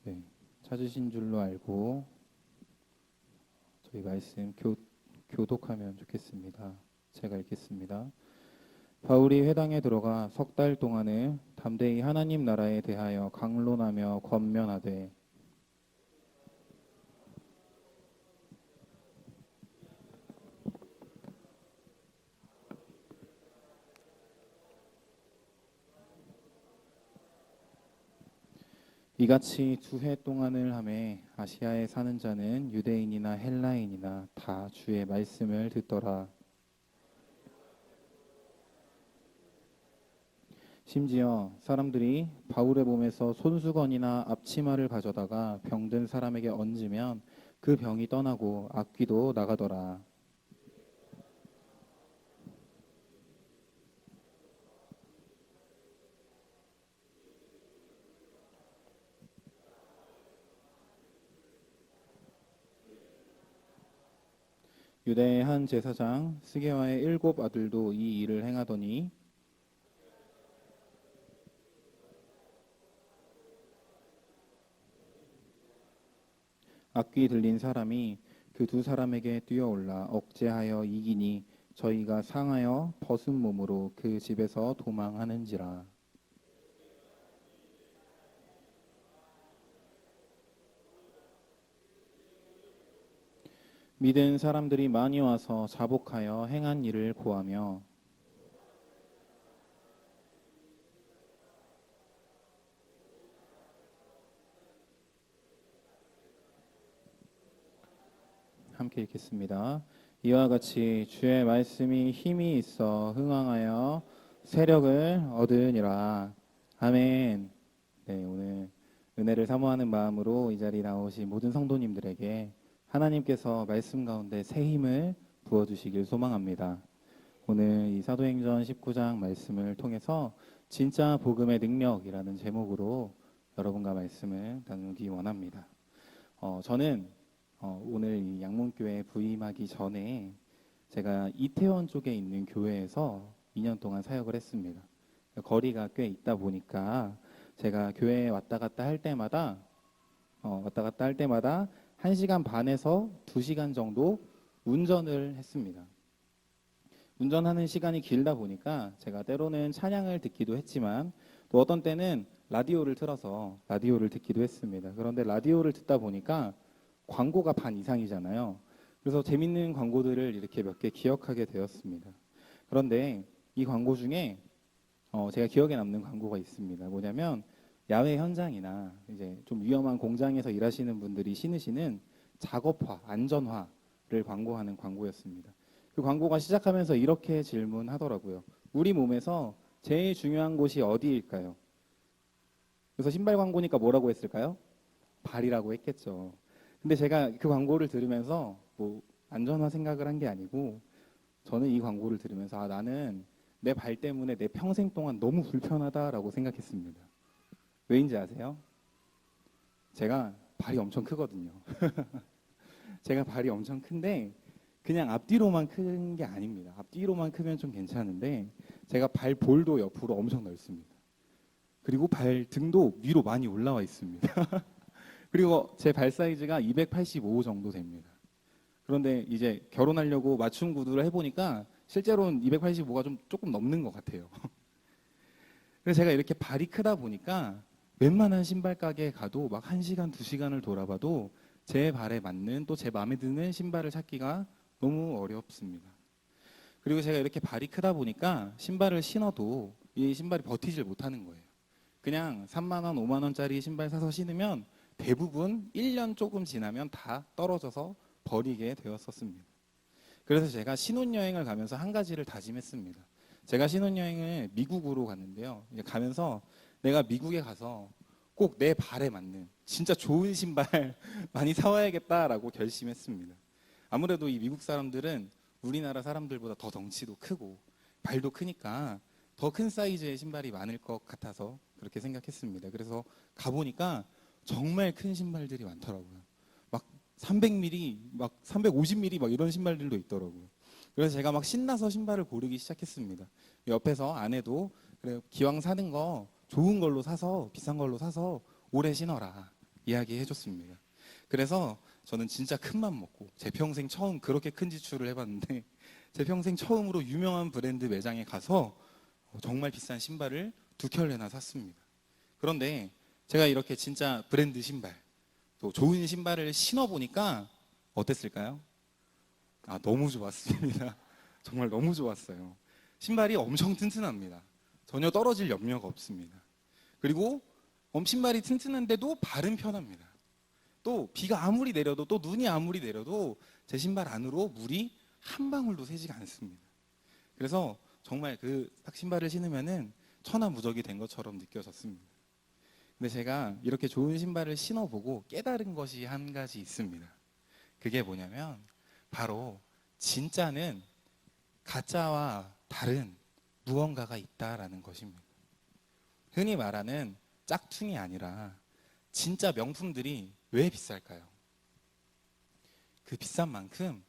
네, 찾으신 줄로 알고 저희 말씀 교독하면 좋겠습니다. 제가 읽겠습니다. 바울이 회당에 들어가 석 달 동안을 담대히 하나님 나라에 대하여 강론하며 권면하되 이같이 두 해 동안을 하매 아시아에 사는 자는 유대인이나 헬라인이나 다 주의 말씀을 듣더라. 심지어 사람들이 바울의 몸에서 손수건이나 앞치마를 가져다가 병든 사람에게 얹으면 그 병이 떠나고 악귀도 나가더라. 유대의 한 제사장 스게와의 7 아들도 이 일을 행하더니 악귀 들린 사람이 그 두 사람에게 뛰어올라 억제하여 이기니 저희가 상하여 벗은 몸으로 그 집에서 도망하는지라. 믿은 사람들이 많이 와서 자복하여 행한 일을 고하며 함께 읽겠습니다. 이와 같이 주의 말씀이 힘이 있어 흥왕하여 세력을 얻으니라. 아멘. 네, 오늘 은혜를 사모하는 마음으로 이 자리에 나오신 모든 성도님들에게 하나님께서 말씀 가운데 새 힘을 부어주시길 소망합니다. 오늘 이 사도행전 19장 말씀을 통해서 진짜 복음의 능력이라는 제목으로 여러분과 말씀을 나누기 원합니다. 저는 오늘 이 양문교회 부임하기 전에 제가 이태원 쪽에 있는 교회에서 2년 동안 사역을 했습니다. 거리가 꽤 있다 보니까 제가 교회에 왔다 갔다 할 때마다 1시간 반에서 2시간 정도 운전을 했습니다. 운전하는 시간이 길다 보니까 제가 때로는 찬양을 듣기도 했지만 또 어떤 때는 라디오를 틀어서 라디오를 듣기도 했습니다. 그런데 라디오를 듣다 보니까 광고가 반 이상이잖아요. 그래서 재밌는 광고들을 이렇게 몇 개 기억하게 되었습니다. 그런데 이 광고 중에 제가 기억에 남는 광고가 있습니다. 뭐냐면 야외 현장이나 이제 좀 위험한 공장에서 일하시는 분들이 신으시는 작업화, 안전화를 광고하는 광고였습니다. 그 광고가 시작하면서 이렇게 질문하더라고요. 우리 몸에서 제일 중요한 곳이 어디일까요? 그래서 신발 광고니까 뭐라고 했을까요? 발이라고 했겠죠. 근데 제가 그 광고를 들으면서 뭐 안전화 생각을 한 게 아니고 저는 이 광고를 들으면서 나는 내 발 때문에 내 평생 동안 너무 불편하다라고 생각했습니다. 왜인지 아세요? 제가 발이 엄청 크거든요. 제가 발이 엄청 큰데 그냥 앞뒤로만 큰 게 아닙니다. 앞뒤로만 크면 좀 괜찮은데 제가 발 볼도 옆으로 엄청 넓습니다. 그리고 발 등도 위로 많이 올라와 있습니다. 그리고 제 발 사이즈가 285 정도 됩니다. 그런데 이제 결혼하려고 맞춤 구두를 해보니까 실제로는 285가 조금 넘는 것 같아요. 그래서 제가 이렇게 발이 크다 보니까 웬만한 신발 가게에 가도 막 1시간, 2시간을 돌아봐도 제 발에 맞는 또 제 마음에 드는 신발을 찾기가 너무 어렵습니다. 그리고 제가 이렇게 발이 크다 보니까 신발을 신어도 이 신발이 버티질 못하는 거예요. 그냥 3만 원, 5만 원짜리 신발 사서 신으면 대부분 1년 조금 지나면 다 떨어져서 버리게 되었었습니다. 그래서 제가 신혼여행을 가면서 한 가지를 다짐했습니다. 제가 신혼여행을 미국으로 갔는데요. 이제 가면서 내가 미국에 가서 꼭 내 발에 맞는 진짜 좋은 신발 많이 사와야겠다라고 결심했습니다. 아무래도 이 미국 사람들은 우리나라 사람들보다 더 덩치도 크고 발도 크니까 더 큰 사이즈의 신발이 많을 것 같아서 그렇게 생각했습니다. 그래서 가보니까 정말 큰 신발들이 많더라고요. 막 300mm, 막 350mm 막 이런 신발들도 있더라고요. 그래서 제가 막 신나서 신발을 고르기 시작했습니다. 옆에서 아내도 그래 기왕 사는 거 좋은 걸로 사서 비싼 걸로 사서 오래 신어라. 이야기해 줬습니다. 그래서 저는 진짜 큰 맘 먹고 제 평생 처음 그렇게 큰 지출을 해봤는데 제 평생 처음으로 유명한 브랜드 매장에 가서 정말 비싼 신발을 2켤레나 샀습니다. 그런데 제가 이렇게 진짜 브랜드 신발, 또 좋은 신발을 신어보니까 어땠을까요? 너무 좋았습니다. 정말 너무 좋았어요. 신발이 엄청 튼튼합니다. 전혀 떨어질 염려가 없습니다. 그리고 신발이 튼튼한데도 발은 편합니다. 또 비가 아무리 내려도 또 눈이 아무리 내려도 제 신발 안으로 물이 한 방울도 새지가 않습니다. 그래서 정말 그 딱 신발을 신으면은 천하무적이 된 것처럼 느껴졌습니다. 근데 제가 이렇게 좋은 신발을 신어보고 깨달은 것이 한 가지 있습니다. 그게 뭐냐면 바로 진짜는 가짜와 다른 무언가가 있다라는 것입니다. 흔히 말하는 짝퉁이 아니라 진짜 명품들이 왜 비쌀까요? 그 비싼 만큼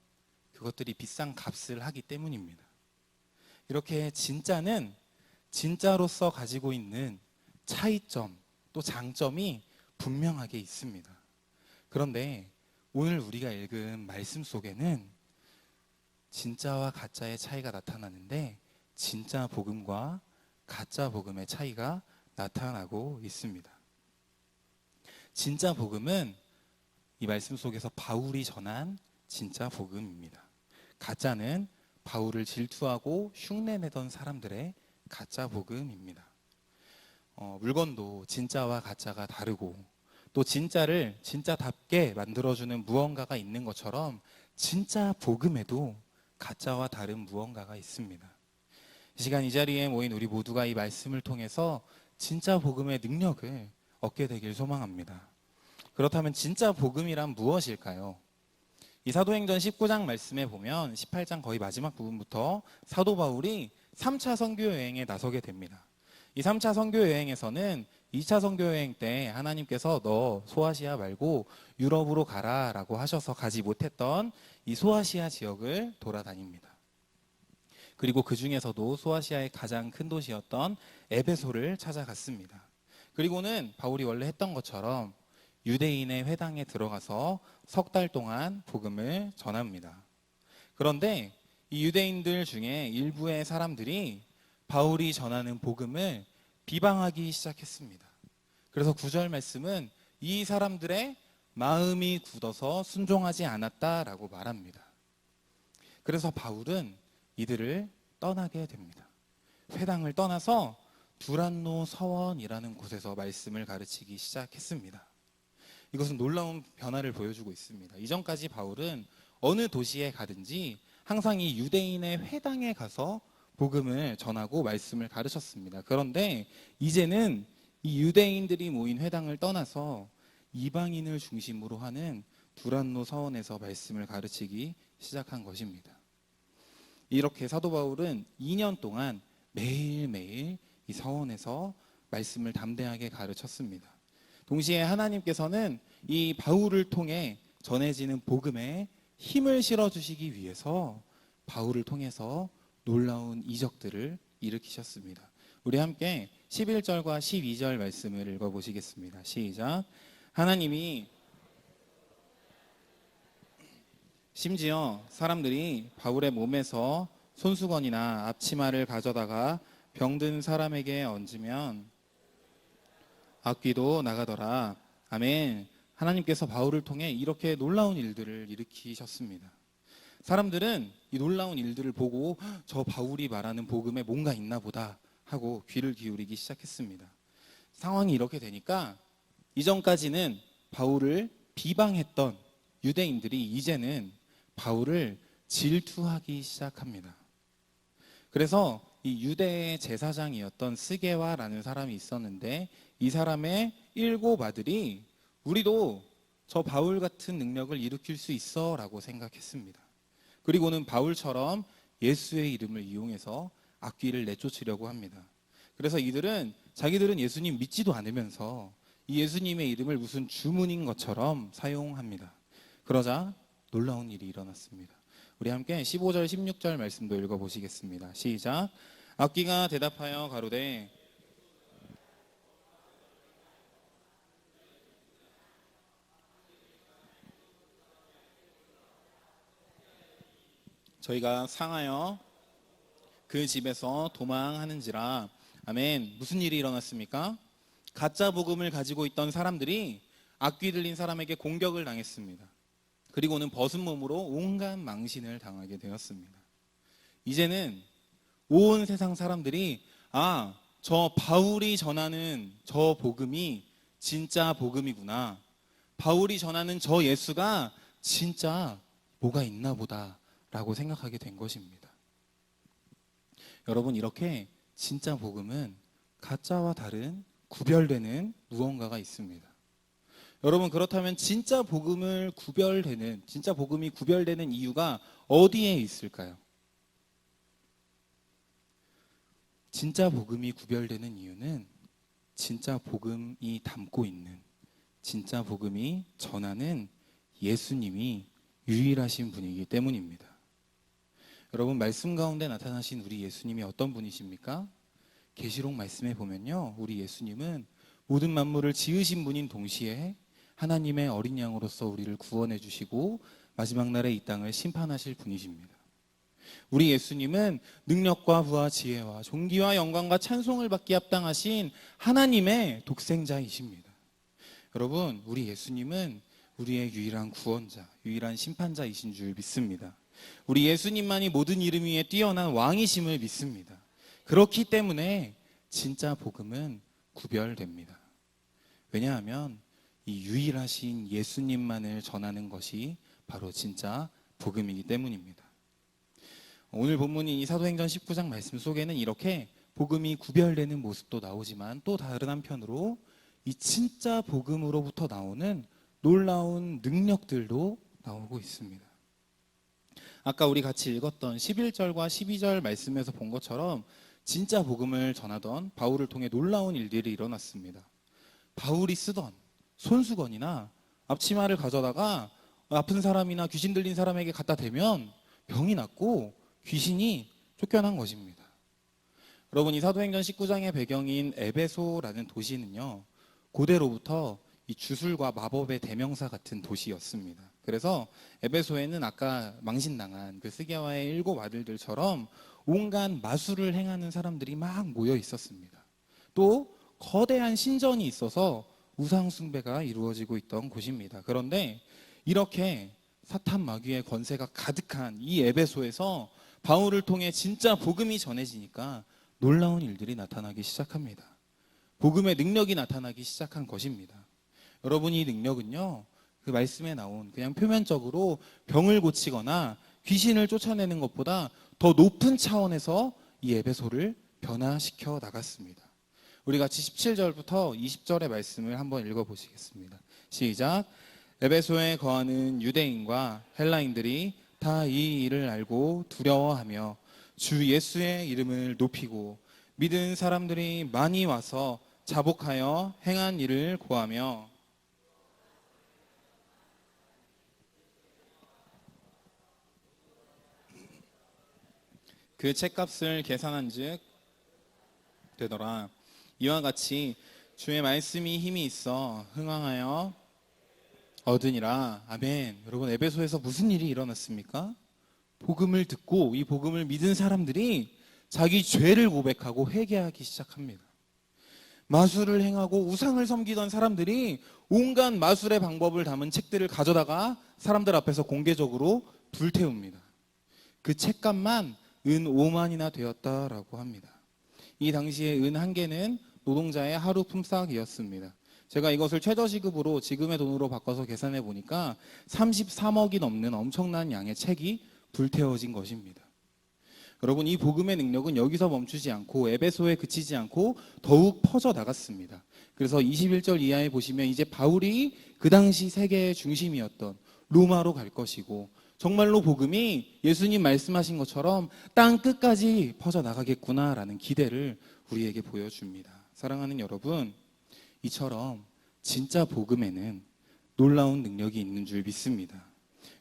그것들이 비싼 값을 하기 때문입니다. 이렇게 진짜는 진짜로서 가지고 있는 차이점 또 장점이 분명하게 있습니다. 그런데 오늘 우리가 읽은 말씀 속에는 진짜와 가짜의 차이가 나타나는데 진짜 복음과 가짜 복음의 차이가 나타나고 있습니다. 진짜 복음은 이 말씀 속에서 바울이 전한 진짜 복음입니다. 가짜는 바울을 질투하고 흉내내던 사람들의 가짜 복음입니다. 물건도 진짜와 가짜가 다르고 또 진짜를 진짜답게 만들어주는 무언가가 있는 것처럼 진짜 복음에도 가짜와 다른 무언가가 있습니다. 이 시간 이 자리에 모인 우리 모두가 이 말씀을 통해서 진짜 복음의 능력을 얻게 되길 소망합니다. 그렇다면 진짜 복음이란 무엇일까요? 이 사도행전 19장 말씀에 보면 18장 거의 마지막 부분부터 사도 바울이 3차 선교 여행에 나서게 됩니다. 이 3차 선교 여행에서는 2차 선교 여행 때 하나님께서 너 소아시아 말고 유럽으로 가라 라고 하셔서 가지 못했던 이 소아시아 지역을 돌아다닙니다. 그리고 그 중에서도 소아시아의 가장 큰 도시였던 에베소를 찾아갔습니다. 그리고는 바울이 원래 했던 것처럼 유대인의 회당에 들어가서 3달 동안 복음을 전합니다. 그런데 이 유대인들 중에 일부의 사람들이 바울이 전하는 복음을 비방하기 시작했습니다. 그래서 9절 말씀은 이 사람들의 마음이 굳어서 순종하지 않았다라고 말합니다. 그래서 바울은 이들을 떠나게 됩니다. 회당을 떠나서 두란노 서원이라는 곳에서 말씀을 가르치기 시작했습니다. 이것은 놀라운 변화를 보여주고 있습니다. 이전까지 바울은 어느 도시에 가든지 항상 이 유대인의 회당에 가서 복음을 전하고 말씀을 가르쳤습니다. 그런데 이제는 이 유대인들이 모인 회당을 떠나서 이방인을 중심으로 하는 두란노 서원에서 말씀을 가르치기 시작한 것입니다. 이렇게 사도 바울은 2년 동안 매일매일 이 서원에서 말씀을 담대하게 가르쳤습니다. 동시에 하나님께서는 이 바울을 통해 전해지는 복음에 힘을 실어주시기 위해서 바울을 통해서 놀라운 이적들을 일으키셨습니다. 우리 함께 11절과 12절 말씀을 읽어보시겠습니다. 시작. 하나님이 심지어 사람들이 바울의 몸에서 손수건이나 앞치마를 가져다가 병든 사람에게 얹으면 악귀도 나가더라. 아멘. 하나님께서 바울을 통해 이렇게 놀라운 일들을 일으키셨습니다. 사람들은 이 놀라운 일들을 보고 저 바울이 말하는 복음에 뭔가 있나 보다 하고 귀를 기울이기 시작했습니다. 상황이 이렇게 되니까 이전까지는 바울을 비방했던 유대인들이 이제는 바울을 질투하기 시작합니다. 그래서 이 유대의 제사장이었던 스게와라는 사람이 있었는데 이 사람의 7 아들이 우리도 저 바울 같은 능력을 일으킬 수 있어 라고 생각했습니다. 그리고는 바울처럼 예수의 이름을 이용해서 악귀를 내쫓으려고 합니다. 그래서 이들은 자기들은 예수님 믿지도 않으면서 이 예수님의 이름을 무슨 주문인 것처럼 사용합니다. 그러자 놀라운 일이 일어났습니다. 우리 함께 15절 16절 말씀도 읽어보시겠습니다. 시작. 악귀가 대답하여 가로되 저희가 상하여 그 집에서 도망하는지라. 아멘. 무슨 일이 일어났습니까? 가짜 복음을 가지고 있던 사람들이 악귀 들린 사람에게 공격을 당했습니다. 그리고는 벗은 몸으로 온갖 망신을 당하게 되었습니다. 이제는 온 세상 사람들이 저 바울이 전하는 저 복음이 진짜 복음이구나. 바울이 전하는 저 예수가 진짜 뭐가 있나 보다라고 생각하게 된 것입니다. 여러분, 이렇게 진짜 복음은 가짜와 다른 구별되는 무언가가 있습니다. 여러분, 그렇다면 진짜 복음이 구별되는 이유가 어디에 있을까요? 진짜 복음이 구별되는 이유는 진짜 복음이 담고 있는, 진짜 복음이 전하는 예수님이 유일하신 분이기 때문입니다. 여러분, 말씀 가운데 나타나신 우리 예수님이 어떤 분이십니까? 계시록 말씀에 보면요, 우리 예수님은 모든 만물을 지으신 분인 동시에 하나님의 어린 양으로서 우리를 구원해 주시고 마지막 날에 이 땅을 심판하실 분이십니다. 우리 예수님은 능력과 부와 지혜와 존귀와 영광과 찬송을 받기 합당하신 하나님의 독생자이십니다. 여러분, 우리 예수님은 우리의 유일한 구원자, 유일한 심판자이신 줄 믿습니다. 우리 예수님만이 모든 이름 위에 뛰어난 왕이심을 믿습니다. 그렇기 때문에 진짜 복음은 구별됩니다. 왜냐하면 이 유일하신 예수님만을 전하는 것이 바로 진짜 복음이기 때문입니다. 오늘 본문인 이 사도행전 19장 말씀 속에는 이렇게 복음이 구별되는 모습도 나오지만 또 다른 한편으로 이 진짜 복음으로부터 나오는 놀라운 능력들도 나오고 있습니다. 아까 우리 같이 읽었던 11절과 12절 말씀에서 본 것처럼 진짜 복음을 전하던 바울을 통해 놀라운 일들이 일어났습니다. 바울이 쓰던 손수건이나 앞치마를 가져다가 아픈 사람이나 귀신 들린 사람에게 갖다 대면 병이 낫고 귀신이 쫓겨난 것입니다. 여러분, 이 사도행전 19장의 배경인 에베소라는 도시는요, 고대로부터 이 주술과 마법의 대명사 같은 도시였습니다. 그래서 에베소에는 아까 망신당한 그 스게와의 7 아들들처럼 온갖 마술을 행하는 사람들이 막 모여 있었습니다. 또 거대한 신전이 있어서 우상 숭배가 이루어지고 있던 곳입니다. 그런데 이렇게 사탄 마귀의 권세가 가득한 이 에베소에서 바울을 통해 진짜 복음이 전해지니까 놀라운 일들이 나타나기 시작합니다. 복음의 능력이 나타나기 시작한 것입니다. 여러분, 이 능력은요, 그 말씀에 나온 그냥 표면적으로 병을 고치거나 귀신을 쫓아내는 것보다 더 높은 차원에서 이 에베소를 변화시켜 나갔습니다. 우리 같이 17절부터 20절의 말씀을 한번 읽어보시겠습니다. 시작. 에베소에 거하는 유대인과 헬라인들이 다 이 일을 알고 두려워하며 주 예수의 이름을 높이고 믿은 사람들이 많이 와서 자복하여 행한 일을 고하며 그 책값을 계산한 즉 되더라. 이와 같이 주의 말씀이 힘이 있어 흥왕하여 얻으니라. 아멘. 여러분, 에베소에서 무슨 일이 일어났습니까? 복음을 듣고 이 복음을 믿은 사람들이 자기 죄를 고백하고 회개하기 시작합니다. 마술을 행하고 우상을 섬기던 사람들이 온갖 마술의 방법을 담은 책들을 가져다가 사람들 앞에서 공개적으로 불태웁니다. 그 책값만 은 5만이나 되었다라고 합니다. 이 당시에 은 한 개는 노동자의 하루 품삯이었습니다. 제가 이것을 최저시급으로 지금의 돈으로 바꿔서 계산해 보니까 33억이 넘는 엄청난 양의 책이 불태워진 것입니다. 여러분, 이 복음의 능력은 여기서 멈추지 않고 에베소에 그치지 않고 더욱 퍼져 나갔습니다. 그래서 21절 이하에 보시면 이제 바울이 그 당시 세계의 중심이었던 로마로 갈 것이고 정말로 복음이 예수님 말씀하신 것처럼 땅 끝까지 퍼져 나가겠구나라는 기대를 우리에게 보여줍니다. 사랑하는 여러분, 이처럼 진짜 복음에는 놀라운 능력이 있는 줄 믿습니다.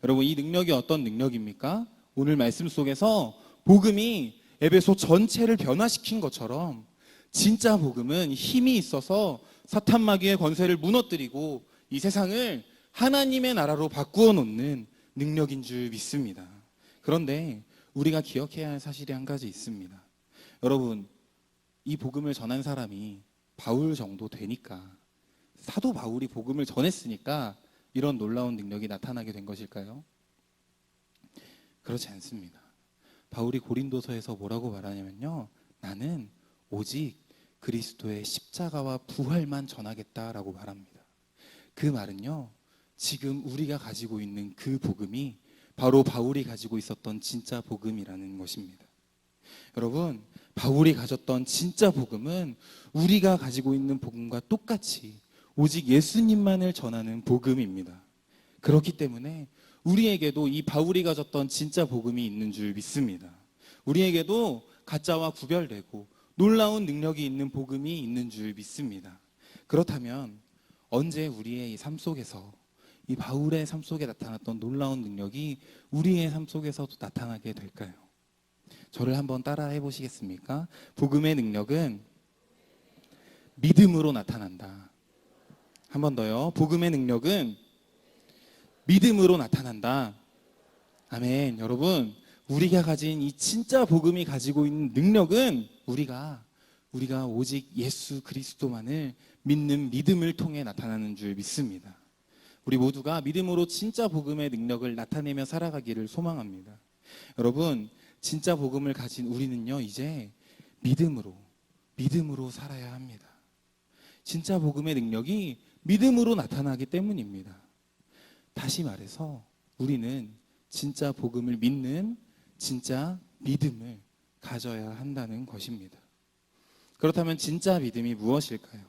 여러분, 이 능력이 어떤 능력입니까? 오늘 말씀 속에서 복음이 에베소 전체를 변화시킨 것처럼 진짜 복음은 힘이 있어서 사탄 마귀의 권세를 무너뜨리고 이 세상을 하나님의 나라로 바꾸어 놓는 능력인 줄 믿습니다. 그런데 우리가 기억해야 할 사실이 한 가지 있습니다. 여러분, 이 복음을 전한 사람이 바울 정도 되니까, 사도 바울이 복음을 전했으니까 이런 놀라운 능력이 나타나게 된 것일까요? 그렇지 않습니다. 바울이 고린도서에서 뭐라고 말하냐면요, 나는 오직 그리스도의 십자가와 부활만 전하겠다라고 말합니다. 그 말은요, 지금 우리가 가지고 있는 그 복음이 바로 바울이 가지고 있었던 진짜 복음이라는 것입니다. 여러분, 바울이 가졌던 진짜 복음은 우리가 가지고 있는 복음과 똑같이 오직 예수님만을 전하는 복음입니다. 그렇기 때문에 우리에게도 이 바울이 가졌던 진짜 복음이 있는 줄 믿습니다. 우리에게도 가짜와 구별되고 놀라운 능력이 있는 복음이 있는 줄 믿습니다. 그렇다면 언제 우리의 이 삶 속에서 이 바울의 삶 속에 나타났던 놀라운 능력이 우리의 삶 속에서도 나타나게 될까요? 저를 한번 따라 해보시겠습니까? 복음의 능력은 믿음으로 나타난다. 한 번 더요. 복음의 능력은 믿음으로 나타난다. 아멘. 여러분, 우리가 가진 이 진짜 복음이 가지고 있는 능력은 우리가 오직 예수 그리스도만을 믿는 믿음을 통해 나타나는 줄 믿습니다. 우리 모두가 믿음으로 진짜 복음의 능력을 나타내며 살아가기를 소망합니다. 여러분, 진짜 복음을 가진 우리는요, 이제 믿음으로 살아야 합니다. 진짜 복음의 능력이 믿음으로 나타나기 때문입니다. 다시 말해서 우리는 진짜 복음을 믿는 진짜 믿음을 가져야 한다는 것입니다. 그렇다면 진짜 믿음이 무엇일까요?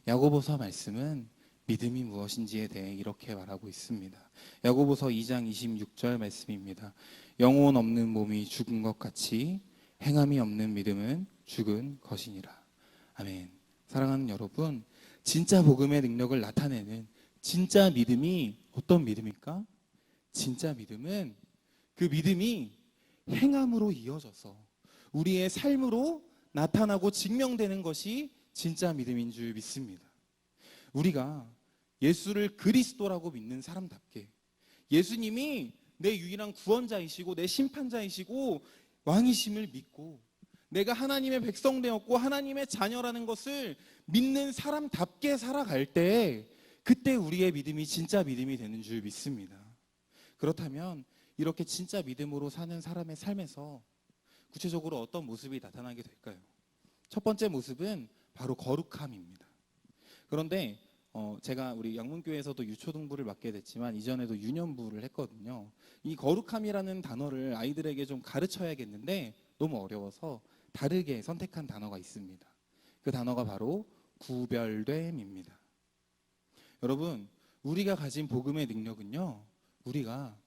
야고보서 말씀은 믿음이 무엇인지에 대해 이렇게 말하고 있습니다. 야고보서 2장 26절 말씀입니다. 영혼 없는 몸이 죽은 것 같이 행함이 없는 믿음은 죽은 것이니라. 아멘. 사랑하는 여러분, 진짜 복음의 능력을 나타내는 진짜 믿음이 어떤 믿음일까? 진짜 믿음은 그 믿음이 행함으로 이어져서 우리의 삶으로 나타나고 증명되는 것이 진짜 믿음인 줄 믿습니다. 우리가 예수를 그리스도라고 믿는 사람답게 예수님이 내 유일한 구원자이시고 내 심판자이시고 왕이심을 믿고 내가 하나님의 백성 되었고 하나님의 자녀라는 것을 믿는 사람답게 살아갈 때 그때 우리의 믿음이 진짜 믿음이 되는 줄 믿습니다. 그렇다면 이렇게 진짜 믿음으로 사는 사람의 삶에서 구체적으로 어떤 모습이 나타나게 될까요? 첫 번째 모습은 바로 거룩함입니다. 그런데 제가 우리 양문교회에서도 유초등부를 맡게 됐지만 이전에도 유년부를 했거든요. 이 거룩함이라는 단어를 아이들에게 좀 가르쳐야겠는데 너무 어려워서 다르게 선택한 단어가 있습니다. 그 단어가 바로 구별됨입니다. 여러분, 우리가 가진 복음의 능력은요, 우리가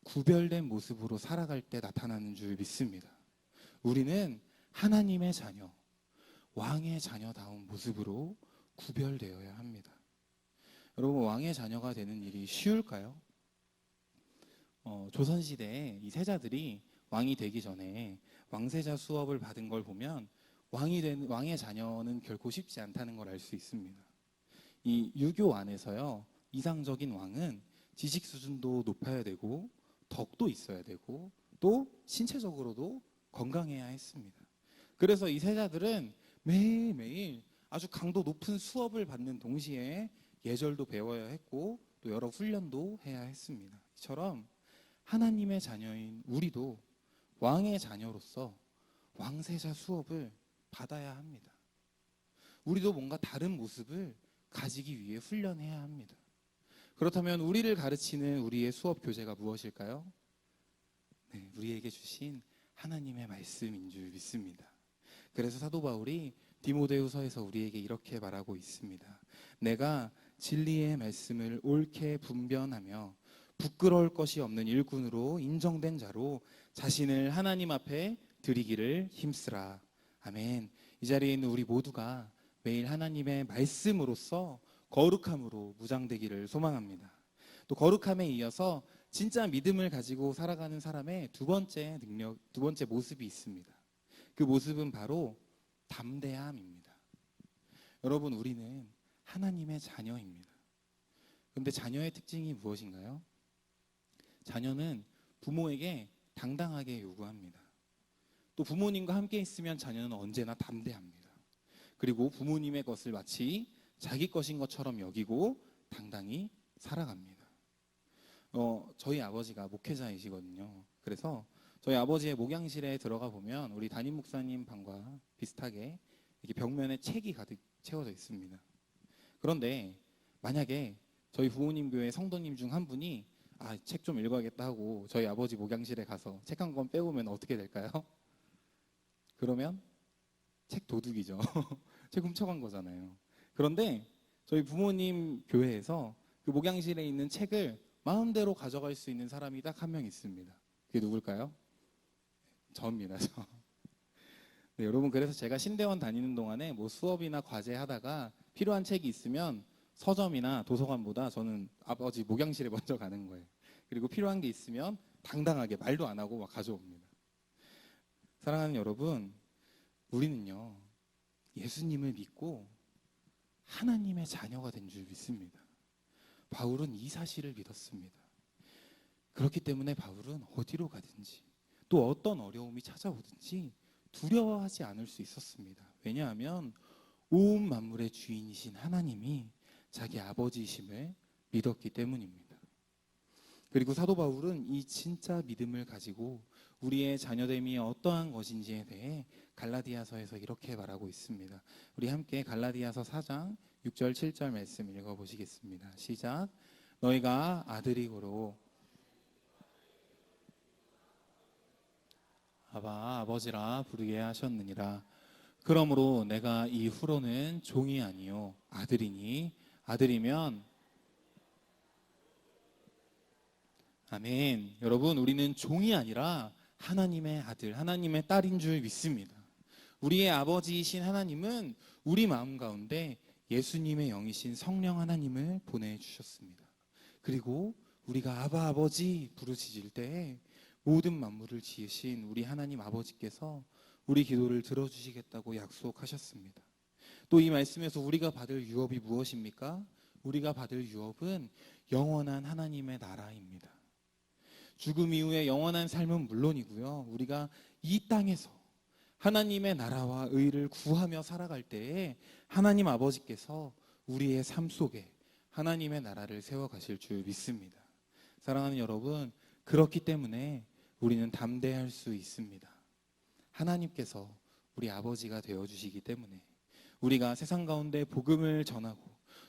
구별된 모습으로 살아갈 때 나타나는 줄 믿습니다. 우리는 하나님의 자녀, 왕의 자녀다운 모습으로 구별되어야 합니다. 여러분, 왕의 자녀가 되는 일이 쉬울까요? 조선시대에 이 세자들이 왕이 되기 전에 왕세자 수업을 받은 걸 보면 왕의 자녀는 결코 쉽지 않다는 걸 알 수 있습니다. 이 유교 안에서요, 이상적인 왕은 지식 수준도 높아야 되고 덕도 있어야 되고 또 신체적으로도 건강해야 했습니다. 그래서 이 세자들은 매일매일 아주 강도 높은 수업을 받는 동시에 예절도 배워야 했고 또 여러 훈련도 해야 했습니다. 이처럼 하나님의 자녀인 우리도 왕의 자녀로서 왕세자 수업을 받아야 합니다. 우리도 뭔가 다른 모습을 가지기 위해 훈련해야 합니다. 그렇다면 우리를 가르치는 우리의 수업 교재가 무엇일까요? 네, 우리에게 주신 하나님의 말씀인 줄 믿습니다. 그래서 사도 바울이 디모데후서에서 우리에게 이렇게 말하고 있습니다. 내가 진리의 말씀을 옳게 분변하며 부끄러울 것이 없는 일꾼으로 인정된 자로 자신을 하나님 앞에 드리기를 힘쓰라. 아멘. 이 자리에 있는 우리 모두가 매일 하나님의 말씀으로써 거룩함으로 무장되기를 소망합니다. 또 거룩함에 이어서 진짜 믿음을 가지고 살아가는 사람의 두 번째 모습이 있습니다. 그 모습은 바로 담대함입니다. 여러분, 우리는 하나님의 자녀입니다. 그런데 자녀의 특징이 무엇인가요? 자녀는 부모에게 당당하게 요구합니다. 또 부모님과 함께 있으면 자녀는 언제나 담대합니다. 그리고 부모님의 것을 마치 자기 것인 것처럼 여기고 당당히 살아갑니다. 저희 아버지가 목회자이시거든요. 그래서 저희 아버지의 목양실에 들어가 보면 우리 담임 목사님 방과 비슷하게 이렇게 벽면에 책이 가득 채워져 있습니다. 그런데 만약에 저희 부모님 교회 성도님 중 한 분이 책 좀 읽어야겠다 하고 저희 아버지 목양실에 가서 책 한 권 빼오면 어떻게 될까요? 그러면 책 도둑이죠. 책 훔쳐간 거잖아요. 그런데 저희 부모님 교회에서 그 목양실에 있는 책을 마음대로 가져갈 수 있는 사람이 딱 한 명 있습니다. 그게 누굴까요? 저입니다. 저. 네, 여러분, 그래서 제가 신대원 다니는 동안에 뭐 수업이나 과제 하다가 필요한 책이 있으면 서점이나 도서관보다 저는 아버지 목양실에 먼저 가는 거예요. 그리고 필요한 게 있으면 당당하게 말도 안 하고 막 가져옵니다. 사랑하는 여러분, 우리는요 예수님을 믿고 하나님의 자녀가 된 줄 믿습니다. 바울은 이 사실을 믿었습니다. 그렇기 때문에 바울은 어디로 가든지 또 어떤 어려움이 찾아오든지 두려워하지 않을 수 있었습니다. 왜냐하면 온 만물의 주인이신 하나님이 자기 아버지이심을 믿었기 때문입니다. 그리고 사도 바울은 이 진짜 믿음을 가지고 우리의 자녀됨이 어떠한 것인지에 대해 갈라디아서에서 이렇게 말하고 있습니다. 우리 함께 갈라디아서 4장 6절 7절 말씀 읽어보시겠습니다. 시작. 너희가 아들이고로 아버지라 부르게 하셨느니라. 그러므로 내가 이후로는 종이 아니요 아들이니 아들이면 아멘. 여러분, 우리는 종이 아니라 하나님의 아들, 하나님의 딸인 줄 믿습니다. 우리의 아버지이신 하나님은 우리 마음 가운데 예수님의 영이신 성령 하나님을 보내주셨습니다. 그리고 우리가 아바 아버지 부르짖을 때에 모든 만물을 지으신 우리 하나님 아버지께서 우리 기도를 들어주시겠다고 약속하셨습니다. 또 이 말씀에서 우리가 받을 유업이 무엇입니까? 우리가 받을 유업은 영원한 하나님의 나라입니다. 죽음 이후의 영원한 삶은 물론이고요, 우리가 이 땅에서 하나님의 나라와 의를 구하며 살아갈 때에 하나님 아버지께서 우리의 삶 속에 하나님의 나라를 세워가실 줄 믿습니다. 사랑하는 여러분, 그렇기 때문에 우리는 담대할 수 있습니다. 하나님께서 우리 아버지가 되어주시기 때문에 우리가 세상 가운데 복음을 전하고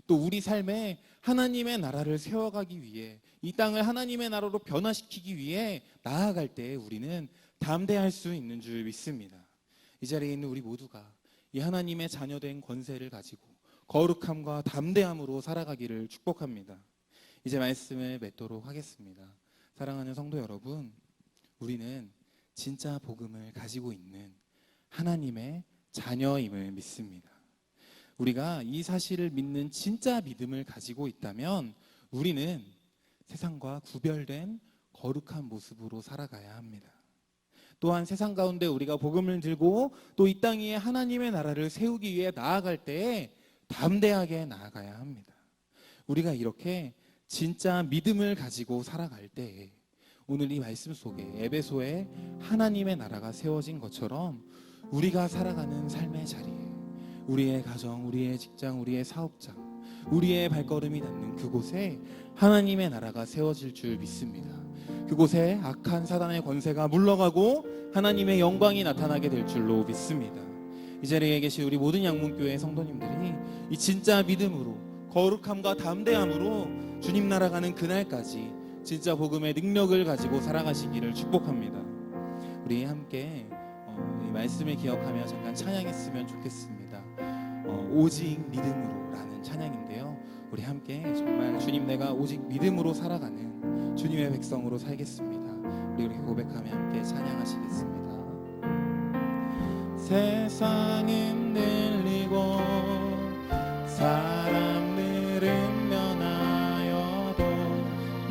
또 우리 삶에 하나님의 나라를 세워가기 위해 이 땅을 하나님의 나라로 변화시키기 위해 나아갈 때 우리는 담대할 수 있는 줄 믿습니다. 이 자리에 있는 우리 모두가 이 하나님의 자녀된 권세를 가지고 거룩함과 담대함으로 살아가기를 축복합니다. 이제 말씀을 맺도록 하겠습니다. 사랑하는 성도 여러분, 우리는 진짜 복음을 가지고 있는 하나님의 자녀임을 믿습니다. 우리가 이 사실을 믿는 진짜 믿음을 가지고 있다면 우리는 세상과 구별된 거룩한 모습으로 살아가야 합니다. 또한 세상 가운데 우리가 복음을 들고 또 이 땅 위에 하나님의 나라를 세우기 위해 나아갈 때에 담대하게 나아가야 합니다. 우리가 이렇게 진짜 믿음을 가지고 살아갈 때에 오늘 이 말씀 속에 에베소에 하나님의 나라가 세워진 것처럼 우리가 살아가는 삶의 자리에 우리의 가정, 우리의 직장, 우리의 사업장, 우리의 발걸음이 닿는 그곳에 하나님의 나라가 세워질 줄 믿습니다. 그곳에 악한 사단의 권세가 물러가고 하나님의 영광이 나타나게 될 줄로 믿습니다. 이 자리에 계신 우리 모든 양문교회 성도님들이 이 진짜 믿음으로 거룩함과 담대함으로 주님 나라 가는 그날까지 진짜 복음의 능력을 가지고 살아가시기를 축복합니다. 우리 함께 이 말씀을 기억하며 잠깐 찬양했으면 좋겠습니다. 오직 믿음으로 라는 찬양인데요, 우리 함께 정말 주님, 내가 오직 믿음으로 살아가는 주님의 백성으로 살겠습니다. 우리 이렇게 고백하며 함께 찬양하시겠습니다. 세상은 늘리고 사람들은 변하여도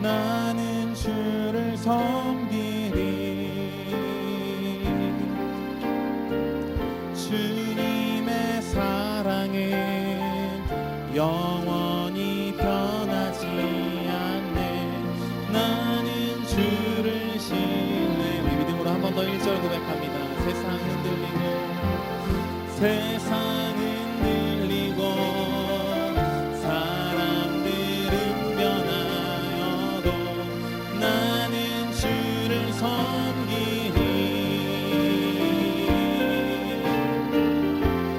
나는 주를 섬기리. 주님의 사랑은 영원히 변하지 않네. 나는 주를 신뢰 2절 고백합니다. 세상 흔들리고 세상 흔들리고 사람들은 변하여도 나는 주를 섬기리.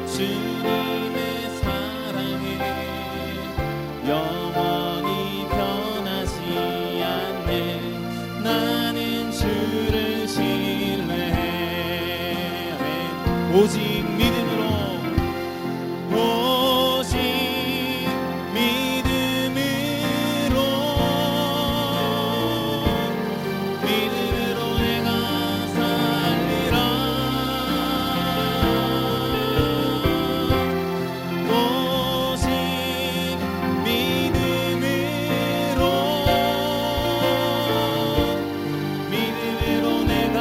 주님의 사랑에 영원히 변하지 않네. 나는 주를 신뢰해. 아멘. 오직 믿음으로 오직 믿음으로 믿음으로 내가 살리라. 오직 믿음으로 믿음으로 내가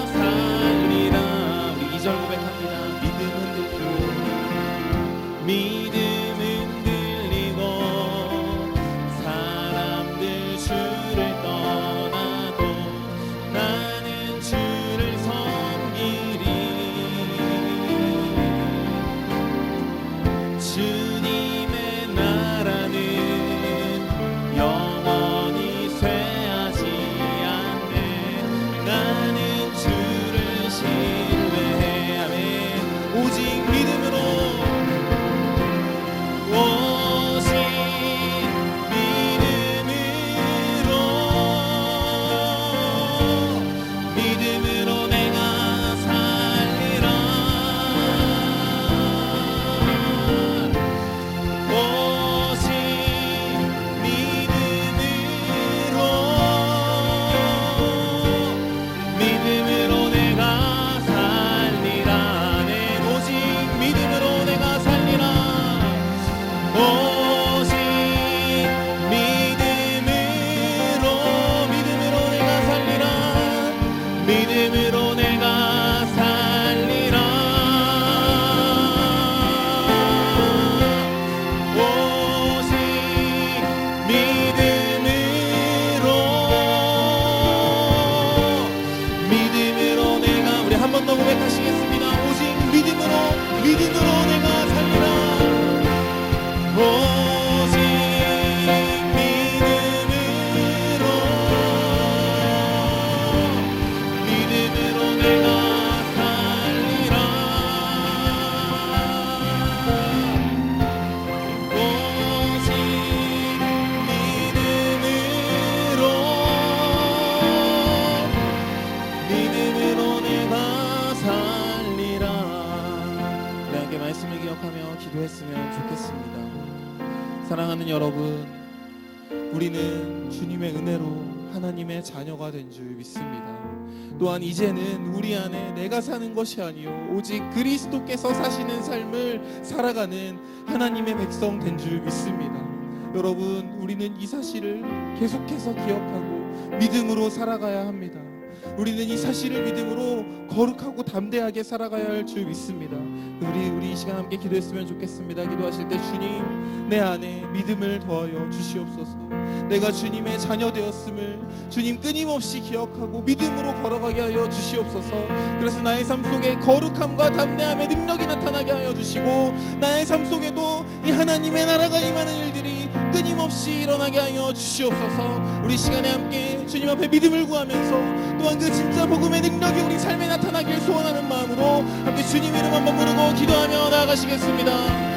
살리라. 우리 2절 고백합니다. 믿음은 들리고 믿음은 들리고 사람들 주를 떠나도 나는 주를 섬기리. 주님의 나라는 영원히 쇠하지 않네. 나는 주를 신뢰해. 아멘. 오직 믿음으로 오직 믿음으로 믿음으로 내가 살리라. 오직 믿음으로 믿음으로 내가 살리라. 네, 오직 믿음으로 내가 살리라. 오직 믿음으로 믿음으로 내가 살리라. 믿음으로 내가 살리라. 오직 믿음으로 믿음으로 내가 우리 한 번 더 고백하시겠습니다. 오직 믿음으로 믿음으로 내가 살리라. 오직 믿음으로 믿음으로 내가 살리라. 오직 믿음으로 믿음으로 내가 살리라. 우리 함께 말씀을 기억하며 기도했으면 좋겠습니다. 사랑하는 여러분, 우리는 주님의 은혜로 하나님의 자녀가 된 줄 믿습니다. 또한 이제는 우리 안에 내가 사는 것이 아니요 오직 그리스도께서 사시는 삶을 살아가는 하나님의 백성 된 줄 믿습니다. 여러분, 우리는 이 사실을 계속해서 기억하고 믿음으로 살아가야 합니다. 우리는 이 사실을 믿음으로 거룩하고 담대하게 살아가야 할 줄 믿습니다. 우리 이 시간 함께 기도했으면 좋겠습니다. 기도하실 때 주님, 내 안에 믿음을 더하여 주시옵소서. 내가 주님의 자녀 되었음을 주님 끊임없이 기억하고 믿음으로 걸어가게 하여 주시옵소서. 그래서 나의 삶 속에 거룩함과 담대함의 능력이 나타나게 하여 주시고 나의 삶 속에도 이 하나님의 나라가 임하는 일들이 끊임없이 일어나게 하여 주시옵소서. 우리 시간에 함께 주님 앞에 믿음을 구하면서 또한 그 진짜 복음의 능력이 우리 삶에 나타나길 소원하는 마음으로 함께 주님 이름 한번 부르고 기도하며 나아가시겠습니다.